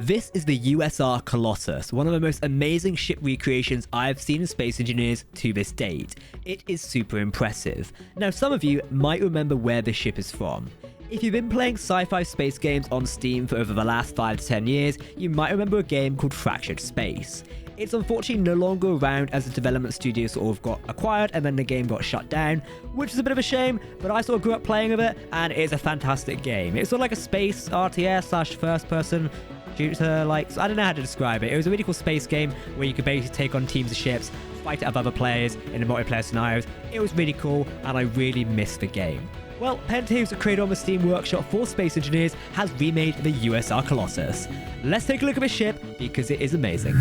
This is the USR Colossus, one of the most amazing ship recreations I've seen in Space Engineers to this date. It is super impressive. Now, some of you might remember where this ship is from. If you've been playing sci-fi space games on Steam for over the last 5 to 10 years, you might remember a game called Fractured Space. It's unfortunately no longer around as the development studio sort of got acquired and then the game got shut down, which is a bit of a shame, but I sort of grew up playing with it and it's a fantastic game. It's sort of like a space RTS slash first person shooter, like, I don't know how to describe it. It was a really cool space game where you could basically take on teams of ships, fight out other players in the multiplayer scenarios. It was really cool and I really missed the game. Well, Pentahouse, creator on the Steam Workshop for Space Engineers, has remade the USR Colossus. Let's take a look at the ship because it is amazing.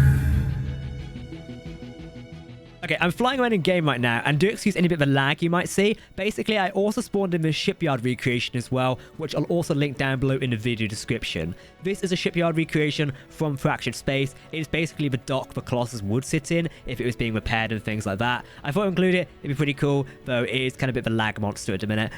Okay, I'm flying around in game right now, and do excuse any bit of a lag you might see. Basically, I also spawned in the shipyard recreation as well, which I'll also link down below in the video description. This is a shipyard recreation from Fractured Space. It is basically the dock the Colossus would sit in if it was being repaired and things like that. I thought I'd include it. It'd be pretty cool, though it is kind of a bit of a lag monster at the minute.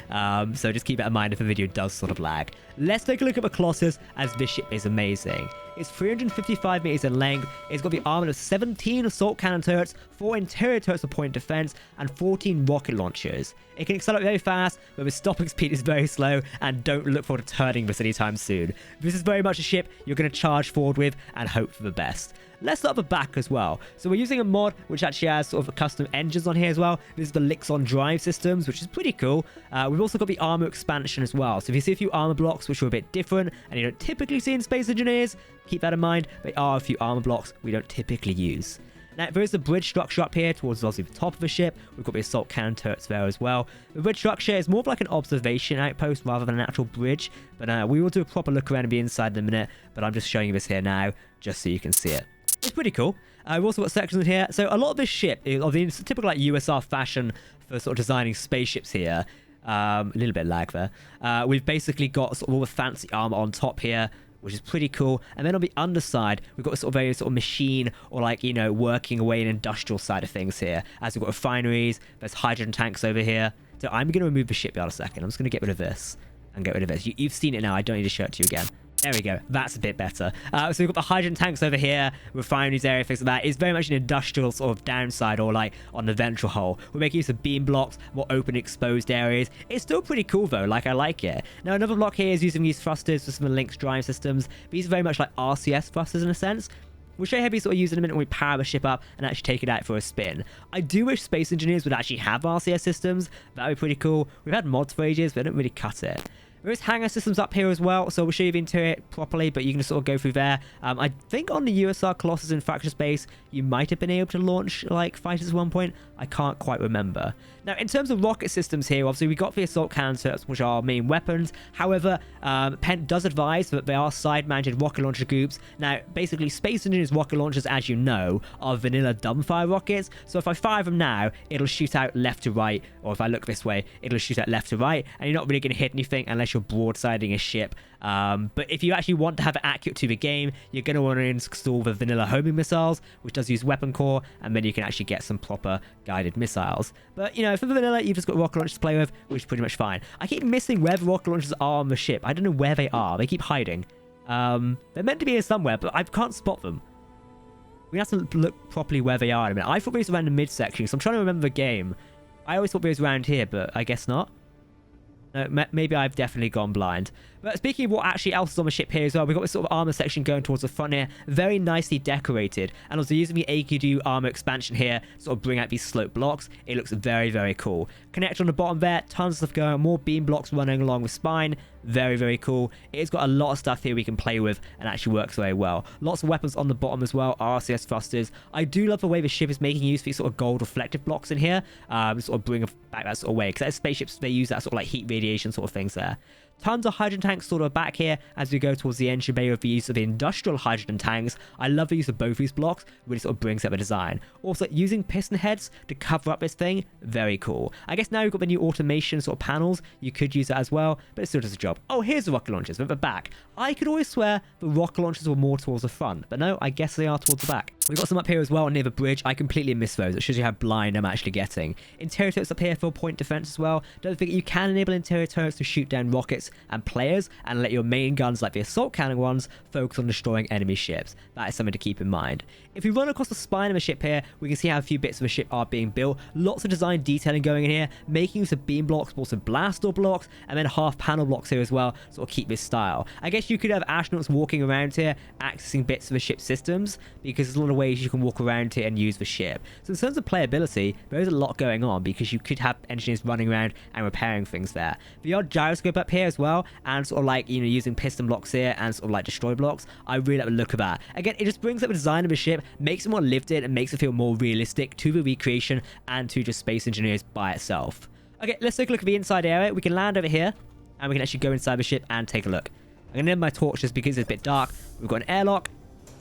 So just keep that in mind if the video does sort of lag. Let's take a look at the Colossus, as this ship is amazing. It's 355 meters in length. It's got the armor of 17 assault cannon turrets, 4 interior turrets for point defense, and 14 rocket launchers. It can accelerate very fast, but the stopping speed is very slow, and don't look forward to turning this anytime soon. This is very much a ship you're going to charge forward with and hope for the best. Let's start at the back as well. So we're using a mod which actually has sort of custom engines on here as well. This is the Lixon drive systems, which is pretty cool. We've also got the armor expansion as well. So if you see a few armor blocks which are a bit different and you don't typically see in Space Engineers, keep that in mind. There are a few armor blocks we don't typically use. Now, there is the bridge structure up here towards obviously the top of the ship. We've got the assault cannon turrets there as well. The bridge structure is more of like an observation outpost rather than an actual bridge. But we will do a proper look around and be inside in a minute. But I'm just showing you this here now just so you can see it. It's pretty cool. We've also got sections in here. So a lot of this ship is of the typical like USR fashion for sort of designing spaceships here. A little bit of lag there. We've basically got sort of all the fancy armor on top here, which is pretty cool. And then on the underside, we've got a sort of very sort of machine or like, you know, working away an industrial side of things here. As we've got refineries, there's hydrogen tanks over here. So I'm going to remove the shipyard a second. I'm just going to get rid of this and get rid of this. You've seen it now. I don't need to show it to you again. There we go. That's a bit better. So we've got the hydrogen tanks over here, refineries area, things like that. It's very much an industrial sort of downside or like on the ventral hull. We're making use of beam blocks, more open exposed areas. It's still pretty cool though. Like, I like it. Now, another block here is using these thrusters for some of the Lynx drive systems. These are very much like RCS thrusters in a sense. We'll show you how we sort of use it in a minute when we power the ship up and actually take it out for a spin. I do wish Space Engineers would actually have RCS systems. That would be pretty cool. We've had mods for ages, but they don't really cut it. There is hangar systems up here as well, so we'll show you the interior properly, but you can just sort of go through there. I think on the USR Colossus in Fractured Space, you might have been able to launch like fighters at one point. I can't quite remember. Now, in terms of rocket systems here, obviously we got the assault cannon turrets, which are our main weapons. However, Pent does advise that they are side-mounted rocket launcher groups. Now, basically, Space Engineers rocket launchers, as you know, are vanilla dumbfire rockets. So if I fire them now, it'll shoot out left to right, or if I look this way, it'll shoot out left to right, and you're not really going to hit anything unless you're broadsiding a ship. But if you actually want to have it accurate to the game, you're going to want to install the vanilla homing missiles, which does use weapon core, and then you can actually get some proper guided missiles. But, you know, for the vanilla, you've just got rocket launchers to play with, which is pretty much fine. I keep missing where the rocket launchers are on the ship. I don't know where they are. They keep hiding. They're meant to be here somewhere, but I can't spot them. We have to look properly where they are in a minute. I thought they was around the midsection, so I'm trying to remember the game. I always thought they was around here, but I guess not. No, maybe I've definitely gone blind. But speaking of what actually else is on the ship here as well, we've got this sort of armor section going towards the front here. Very nicely decorated. And also using the AQD armor expansion here to sort of bring out these slope blocks. It looks very, very cool. Connector on the bottom there. Tons of stuff going on. More beam blocks running along the spine. Very, very cool. It's got a lot of stuff here we can play with and actually works very well. Lots of weapons on the bottom as well. RCS thrusters. I do love the way the ship is making use of these sort of gold reflective blocks in here. Sort of bring back that sort of way. Because as spaceships, they use that sort of like heat radiation sort of things there. Tons of hydrogen tanks sort of back here as we go towards the engine bay with the use of the industrial hydrogen tanks. I love the use of both these blocks. Really sort of brings out the design. Also, using piston heads to cover up this thing. Very cool. I guess now we've got the new automation sort of panels. You could use that as well, but it still does the job. Oh, here's the rocket launchers at the back. I could always swear the rocket launchers were more towards the front, but no, I guess they are towards the back. We've got some up here as well near the bridge. I completely missed those. It shows you how blind I'm actually getting. Interior turrets up here for point defense as well. Don't forget you can enable interior turrets to shoot down rockets and players and let your main guns like the assault cannon ones focus on destroying enemy ships. That is something to keep in mind. If we run across the spine of a ship here, we can see how a few bits of a ship are being built. Lots of design detailing going in here, making use of beam blocks, but also blast door blocks, and then half panel blocks here as well, sort of keep this style. I guess you could have astronauts walking around here, accessing bits of the ship systems, because there's a lot of ways you can walk around here and use the ship. So in terms of playability, there is a lot going on, because you could have engineers running around and repairing things there. The odd gyroscope up here as well, and sort of like, you know, using piston blocks here and sort of like destroy blocks. I really like the look of that. Again, it just brings up the design of the ship, makes it more lived in, and makes it feel more realistic to the recreation and to just Space Engineers by itself. Okay, let's take a look at the inside area. We can land over here, and we can actually go inside the ship and take a look. I'm going to name my torch just because it's a bit dark. We've got an airlock.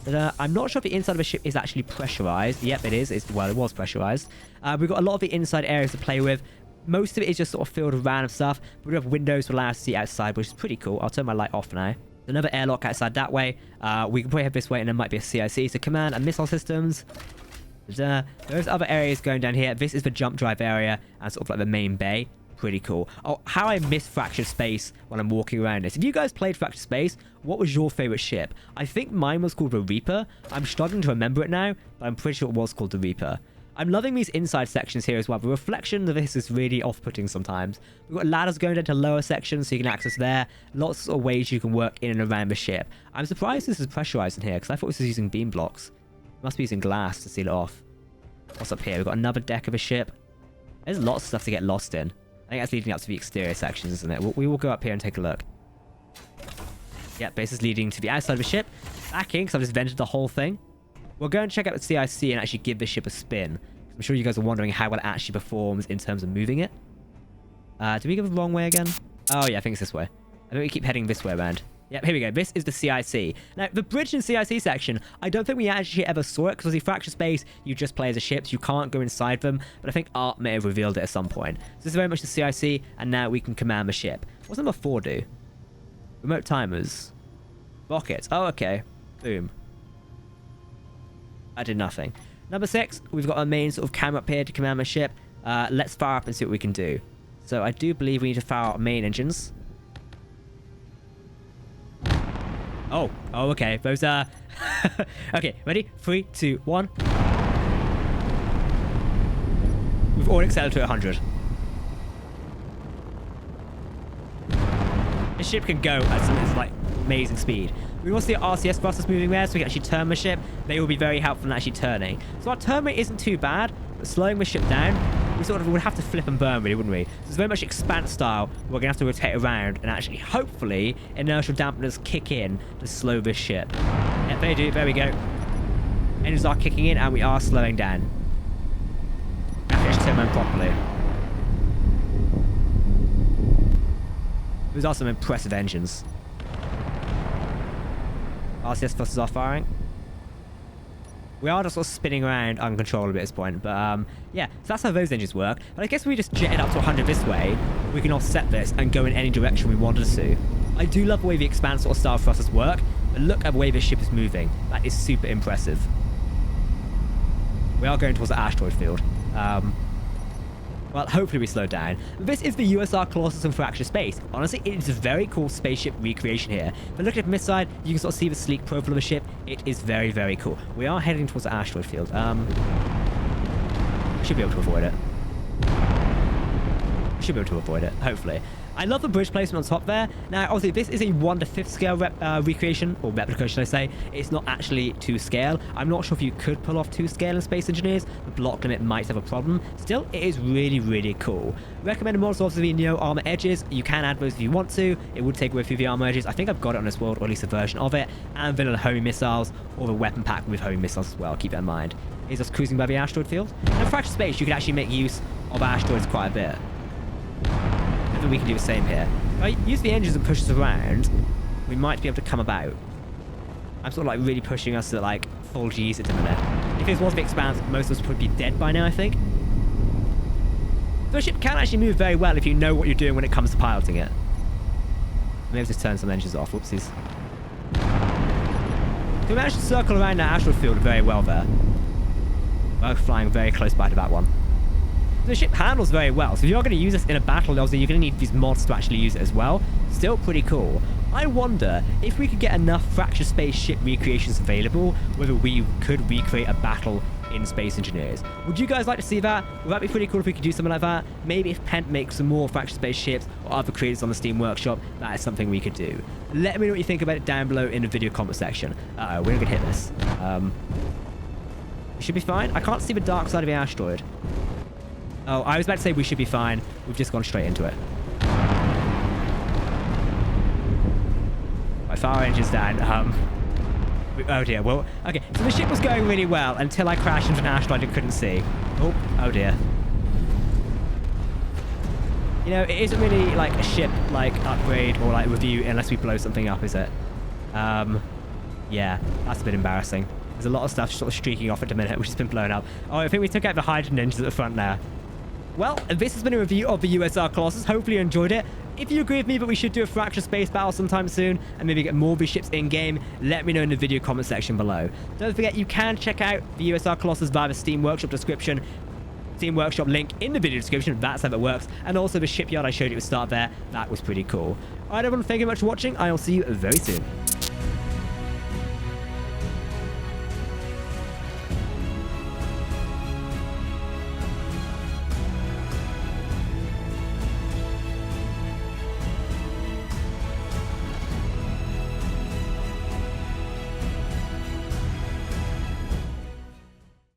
I'm not sure if the inside of the ship is actually pressurized. Yep, it is. Well, it was pressurized. We've got a lot of the inside areas to play with. Most of it is just sort of filled with random stuff. But we have windows to allow us to see outside, which is pretty cool. I'll turn my light off now. Another airlock outside that way. We can probably head this way, and there might be a CIC. So command and missile systems. There's other areas going down here. This is the jump drive area and sort of like the main bay. Pretty cool. Oh, how I miss Fractured Space when I'm walking around this. If you guys played Fractured Space, what was your favorite ship? I think mine was called the Reaper. I'm struggling to remember it now, but I'm pretty sure it was called the Reaper. I'm loving these inside sections here as well. The reflection of this is really off-putting sometimes. We've got ladders going down to lower sections so you can access there. Lots of ways you can work in and around the ship. I'm surprised this is pressurized in here because I thought this was using beam blocks. Must be using glass to seal it off. What's up here? We've got another deck of a ship. There's lots of stuff to get lost in. I think that's leading up to the exterior sections, isn't it? We will go up here and take a look. Yep, this is leading to the outside of the ship. Back in, because I've just vented the whole thing. We'll go and check out the CIC and actually give the ship a spin. I'm sure you guys are wondering how well it actually performs in terms of moving it. Do we go the wrong way again? Oh, yeah, I think it's this way. I think we keep heading this way around. Yep, here we go. This is the CIC. Now, the bridge and CIC section, I don't think we actually ever saw it, because the Fractured Space, you just play as a ship, so you can't go inside them, but I think Art may have revealed it at some point. So this is very much the CIC, and now we can command the ship. What's number 4 do? Remote timers. Rockets. Oh, okay. Boom. I did nothing. Number 6, we've got our main sort of camera up here to command the ship. Let's fire up and see what we can do. So I do believe we need to fire our main engines. Oh, okay. Those are... okay, ready? 3, 2, 1. We've already accelerated to 100. The ship can go at some like amazing speed. We also see RCS thrusters moving there, so we can actually turn the ship. They will be very helpful in actually turning. So our turn rate isn't too bad, but slowing the ship down, we sort of would have to flip and burn, really, wouldn't we? So it's very much expanse style. We're going to have to rotate around and actually, hopefully, inertial dampeners kick in to slow this ship. Yep, they do. There we go. Engines are kicking in, and we are slowing down. I have to just turn them properly. Those are some impressive engines. RCS thrusters are firing. We are just sort of spinning around uncontrollably at this point, but yeah, so that's how those engines work. But I guess if we just jet it up to 100 this way, we can offset this and go in any direction we wanted to. I do love the way the expand sort of style thrusters work, but look at the way this ship is moving. That is super impressive. We are going towards the asteroid field. Well, hopefully we slow down. This is the USR Colossus in Fractured Space. Honestly, it is a very cool spaceship recreation here. But look at this side, you can sort of see the sleek profile of the ship. It is very, very cool. We are heading towards the asteroid field. Should be able to avoid it. Should be able to avoid it, hopefully. I love the bridge placement on top there. Now, obviously, this is a 1/5 scale recreation, or replica, should I say. It's not actually 2 scale. I'm not sure if you could pull off 2 scale in Space Engineers. The block limit might have a problem. Still, it is really, really cool. Recommended models, obviously, no armor edges. You can add those if you want to. It would take away a few of the armor edges. I think I've got it on this world, or at least a version of it. And vanilla homing missiles, or the weapon pack with homing missiles as well. Keep that in mind. Is us cruising by the asteroid field. In Fractured Space, you can actually make use of asteroids quite a bit. I think we can do the same here. If I use the engines and push us around, we might be able to come about. I'm sort of like really pushing us at like full G's at the minute. If this was the expanse, most of us would be dead by now, I think. The ship can actually move very well if you know what you're doing when it comes to piloting it. Maybe just turn some engines off. Whoopsies. we managed to circle around that asteroid field very well there. We're flying very close by to that one. The ship handles very well, so if you're going to use this in a battle, obviously you're going to need these mods to actually use it as well. Still pretty cool. I wonder if we could get enough fractured space ship recreations available, whether we could recreate a battle in Space Engineers. Would you guys like to see that? Would that be pretty cool if we could do something like that? Maybe if Pent makes some more fractured space ships or other creators on the Steam Workshop, that is something we could do. Let me know what you think about it down below in the video comment section. We're going to hit this. We should be fine. I can't see the dark side of the asteroid. Oh, I was about to say we should be fine. We've just gone straight into it. My fire engine's down. Oh dear. Well, okay. So the ship was going really well until I crashed into an asteroid and couldn't see. Oh dear. You know, it isn't really like a ship like upgrade or like review unless we blow something up, is it? Yeah, that's a bit embarrassing. There's a lot of stuff sort of streaking off at the minute, which has been blown up. Oh, I think we took out the hydrogen engines at the front there. Well, this has been a review of the USR Colossus. Hopefully you enjoyed it. If you agree with me that we should do a fractured space battle sometime soon and maybe get more of these ships in-game, let me know in the video comment section below. Don't forget, you can check out the USR Colossus via the Steam Workshop description. Steam Workshop link in the video description. That's how it works. And also the shipyard I showed you at the start there. That was pretty cool. Alright everyone, thank you very much for watching. I will see you very soon.